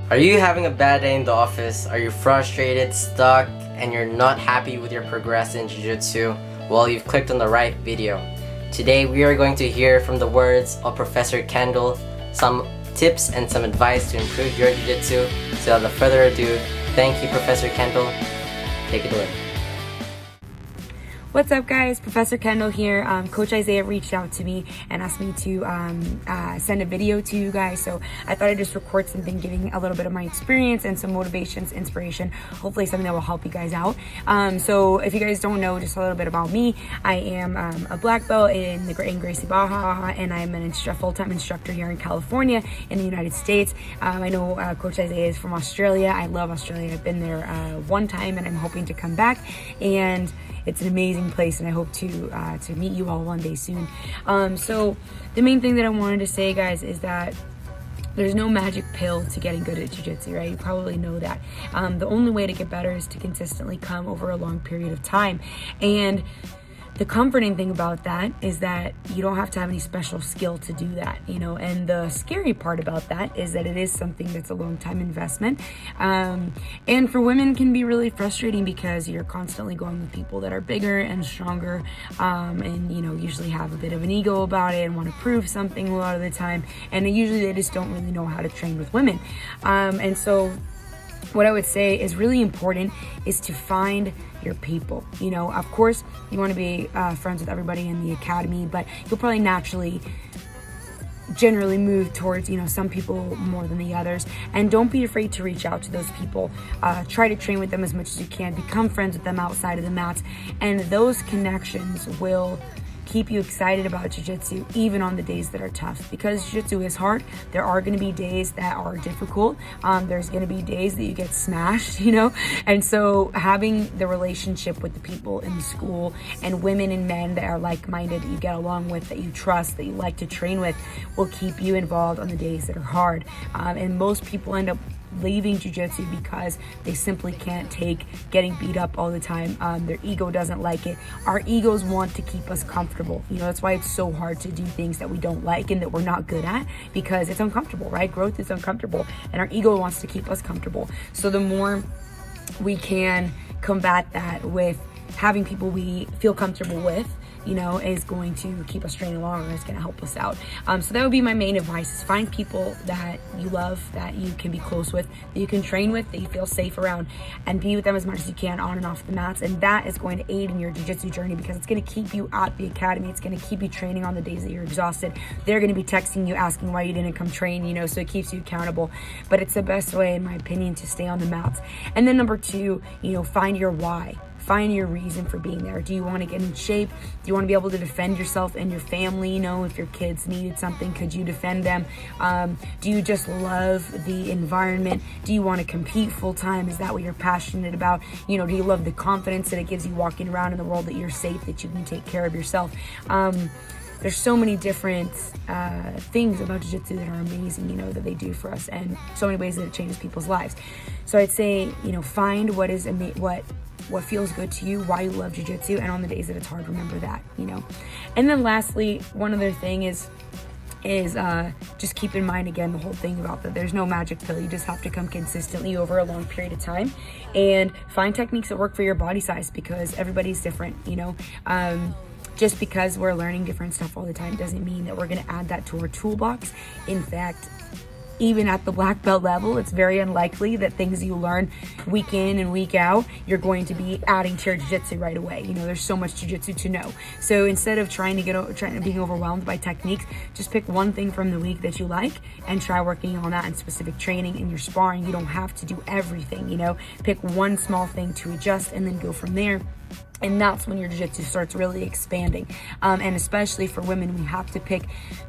Are you having a bad day in the office? Are you frustrated, stuck, and you're not happy with your progress in Jiu-Jitsu? Well, you've clicked on the right video. Today we are going to hear from the words of Professor Kendall some tips and some advice to improve your Jiu-Jitsu. So without further ado, thank you, Professor Kendall. Take it away. What's up, guys? Professor Kendall here. Coach Isaiah reached out to me and asked me to send a video to you guys, so I thought I'd just record something giving a little bit of my experience and some motivations, inspiration, hopefully something that will help you guys out. So if you guys don't know just a little bit about me, I am a black belt in Gracie Baja, and I'm a full-time instructor here in California in the United States. I know Coach Isaiah is from Australia. I love Australia. I've been there one time and I'm hoping to come back, and it's an amazing place, and I hope to meet you all one day soon. So the main thing that I wanted to say, guys, is that there's no magic pill to getting good at jiu-jitsu, right? You probably know that. The only way to get better is to consistently come over a long period of time. And the comforting thing about that is that you don't have to have any special skill to do that, you know, and the scary part about that is that it is something that's a long time investment. And for women can be really frustrating because you're constantly going with people that are bigger and stronger, and, you know, usually have a bit of an ego about it and want to prove something a lot of the time. And usually they just don't really know how to train with women. And so what I would say is really important is to find your people. You know, of course, you want to be friends with everybody in the academy, but you'll probably naturally generally move towards, you know, some people more than the others. And don't be afraid to reach out to those people. Try to train with them as much as you can. Become friends with them outside of the mats. And those connections will keep you excited about jiu-jitsu even on the days that are tough, because jiu-jitsu is hard. There are going to be days that are difficult. There's going to be days that you get smashed, you know, and so having the relationship with the people in the school and women and men that are like-minded, that you get along with, that you trust, that you like to train with, will keep you involved on the days that are hard. And most people end up leaving jiu-jitsu because they simply can't take getting beat up all the time. Their ego doesn't like it. Our egos want to keep us comfortable. You know, that's why it's so hard to do things that we don't like and that we're not good at, because it's uncomfortable, right? Growth is uncomfortable, and our ego wants to keep us comfortable. So the more we can combat that with having people we feel comfortable with, you know, is going to keep us training longer. It's going to help us out. So that would be my main advice, is find people that you love, that you can be close with, that you can train with, that you feel safe around, and be with them as much as you can on and off the mats. And that is going to aid in your jiu-jitsu journey, because it's going to keep you at the academy. It's going to keep you training on the days that you're exhausted. They're going to be texting you, asking why you didn't come train, you know, so it keeps you accountable. But it's the best way, in my opinion, to stay on the mats. And then number two, you know, find your why. Find your reason for being there. Do you want to get in shape? Do you want to be able to defend yourself and your family? You know, if your kids needed something, could you defend them? Do you just love the environment? Do you want to compete full time? Is that what you're passionate about? You know, do you love the confidence that it gives you walking around in the world, that you're safe, that you can take care of yourself? There's so many different things about jiu-jitsu that are amazing, you know, that they do for us, and so many ways that it changes people's lives. So I'd say, you know, find what is what feels good to you, why you love jiu-jitsu, and on the days that it's hard, remember that, you know. And then lastly, one other thing is just keep in mind, again, the whole thing about that there's no magic pill. You just have to come consistently over a long period of time and find techniques that work for your body size, because everybody's different, you know. Just because we're learning different stuff all the time doesn't mean that we're going to add that to our toolbox. In fact, even at the black belt level, it's very unlikely that things you learn week in and week out, you're going to be adding to your jiu-jitsu right away. You know, there's so much jiu-jitsu to know. So instead of being overwhelmed by techniques, just pick one thing from the week that you like and try working on that in specific training in your sparring. You don't have to do everything, you know. Pick one small thing to adjust and then go from there. And that's when your jiu-jitsu starts really expanding. And especially for women, we have to pick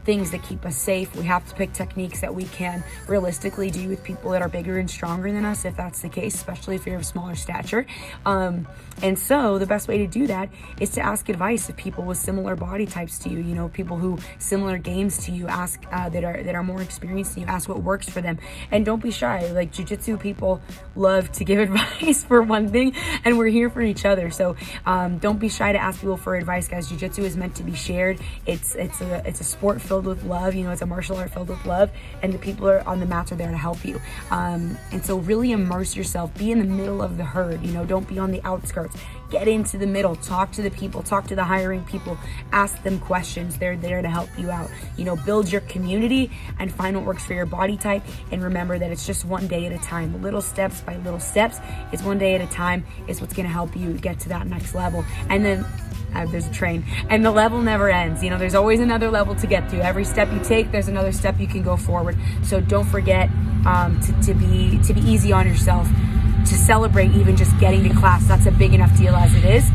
things that keep us safe. We have to pick techniques that we can realistically do with people that are bigger and stronger than us, if that's the case, especially if you're of smaller stature. And so the best way to do that is to ask advice of people with similar body types to you, you know, people who similar games to you, ask that are more experienced than you, ask what works for them. And don't be shy. Like, jiu-jitsu people love to give advice, for one thing, and we're here for each other. So Don't be shy to ask people for advice, guys. Jiu-jitsu is meant to be shared. It's a sport filled with love. It's a martial art filled with love, and the people on the mats are there to help you. And so really immerse yourself. Be in the middle of the herd. Don't be on the outskirts. Get into the middle. Talk to the people. Talk to the hiring people. Ask them questions. They're there to help you out. Build your community and find what works for your body type. And remember that it's just one day at a time. Little steps by little steps. It's one day at a time. Is what's going to help you get to that next level. And then there's a train, and the level never ends. There's always another level to get to. Every step you take, there's another step you can go forward. So don't forget to be easy on yourself. To celebrate even just getting to class. That's a big enough deal as it is.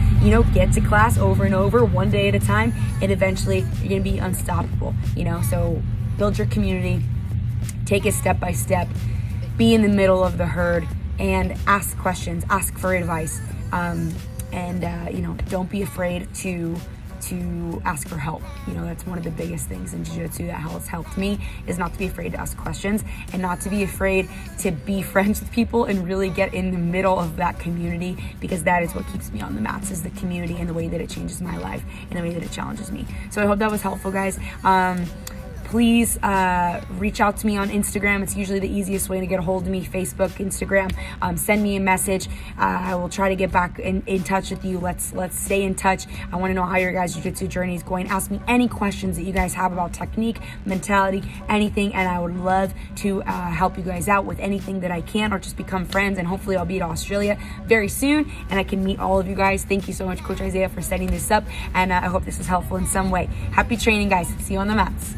Get to class over and over, one day at a time, and eventually you're going to be unstoppable. So build your community, take it step by step, be in the middle of the herd, and ask questions, ask for advice. Don't be afraid to ask for help. That's one of the biggest things in jiu-jitsu that has helped me, is not to be afraid to ask questions and not to be afraid to be friends with people and really get in the middle of that community, because that is what keeps me on the mats, is the community and the way that it changes my life and the way that it challenges me. So I hope that was helpful, guys. Please reach out to me on Instagram. It's usually the easiest way to get a hold of me. Facebook, Instagram. Send me a message. I will try to get back in touch with you. Let's stay in touch. I want to know how your guys' jiu-jitsu journey is going. Ask me any questions that you guys have about technique, mentality, anything, and I would love to help you guys out with anything that I can, or just become friends. And hopefully I'll be to Australia very soon and I can meet all of you guys. Thank you so much, Coach Isaiah, for setting this up, and I hope this was helpful in some way. Happy training, guys. See you on the mats.